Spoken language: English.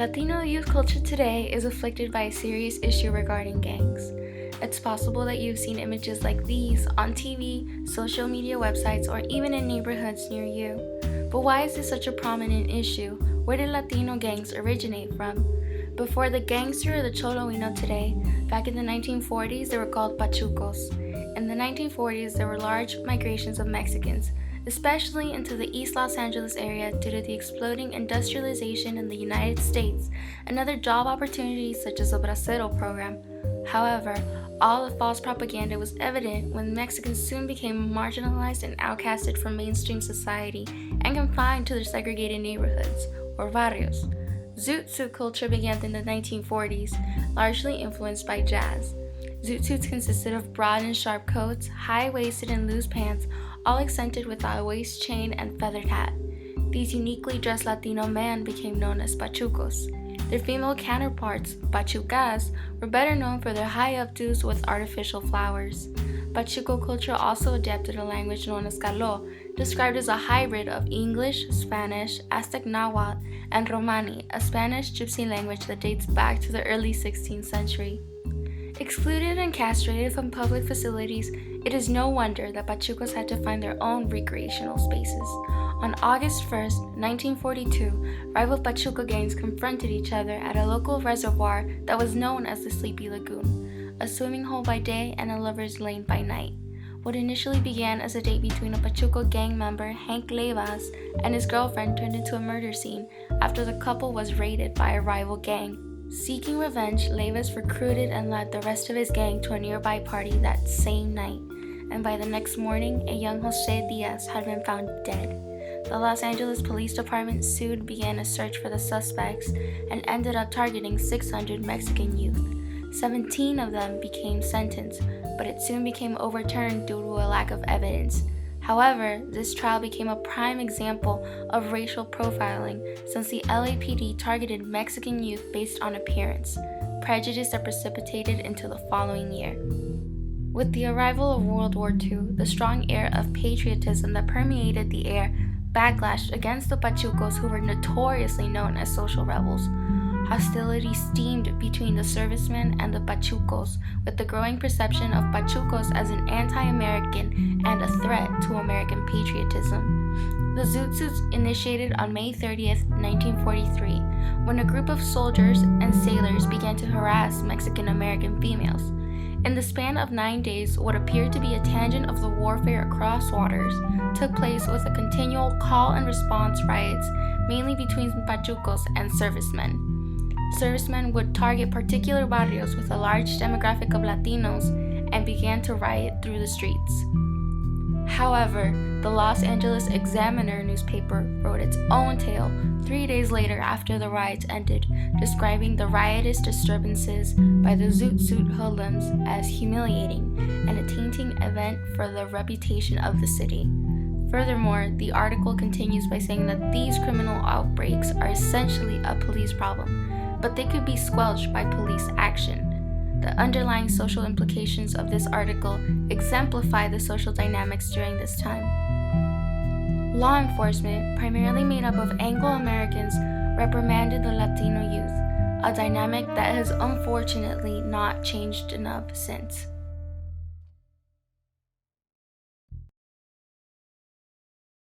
Latino youth culture today is afflicted by a serious issue regarding gangs. It's possible that you've seen images like these on TV, social media websites, or even in neighborhoods near you. But why is this such a prominent issue? Where did Latino gangs originate from? Before the gangster or the Cholo we know today, back in the 1940s they were called Pachucos. In the 1940s there were large migrations of Mexicans, especially into the East Los Angeles area due to the exploding industrialization in the United States and other job opportunities such as the Bracero program. However, all the false propaganda was evident when Mexicans soon became marginalized and outcasted from mainstream society and confined to their segregated neighborhoods, or barrios. Zoot suit culture began in the 1940s, largely influenced by jazz. Zoot suits consisted of broad and sharp coats, high-waisted and loose pants, all accented with a waist chain and feathered hat. These uniquely dressed Latino men became known as Pachucos. Their female counterparts, Pachucas, were better known for their high updos with artificial flowers. Pachuco culture also adapted a language known as Cholo, described as a hybrid of English, Spanish, Aztec Nahuatl, and Romani, a Spanish gypsy language that dates back to the early 16th century. Excluded and castrated from public facilities, it is no wonder that Pachucos had to find their own recreational spaces. On August 1, 1942, rival Pachuco gangs confronted each other at a local reservoir that was known as the Sleepy Lagoon, a swimming hole by day and a lover's lane by night. What initially began as a date between a Pachuco gang member, Hank Levas, and his girlfriend turned into a murder scene after the couple was raided by a rival gang. Seeking revenge, Levas recruited and led the rest of his gang to a nearby party that same night, and by the next morning, a young Jose Diaz had been found dead. The Los Angeles Police Department soon began a search for the suspects and ended up targeting 600 Mexican youth. 17 of them became sentenced, but it soon became overturned due to a lack of evidence. However, this trial became a prime example of racial profiling since the LAPD targeted Mexican youth based on appearance, prejudice that precipitated into the following year. With the arrival of World War II, the strong air of patriotism that permeated the air backlashed against the Pachucos, who were notoriously known as social rebels. Hostility steamed between the servicemen and the Pachucos, with the growing perception of Pachucos as an anti-American and a threat to American patriotism. The Zoot Suits initiated on May 30th, 1943, when a group of soldiers and sailors began to harass Mexican-American females. In the span of 9 days, what appeared to be a tangent of the warfare across waters took place with a continual call and response riots, mainly between Pachucos and servicemen. Servicemen would target particular barrios with a large demographic of Latinos and began to riot through the streets. However, the Los Angeles Examiner newspaper wrote its own tale 3 days later after the riots ended, describing the riotous disturbances by the Zoot Suit hoodlums as humiliating and a tainting event for the reputation of the city. Furthermore, the article continues by saying that these criminal outbreaks are essentially a police problem, but they could be squelched by police action. The underlying social implications of this article exemplify the social dynamics during this time. Law enforcement, primarily made up of Anglo-Americans, reprimanded the Latino youth, a dynamic that has unfortunately not changed enough since.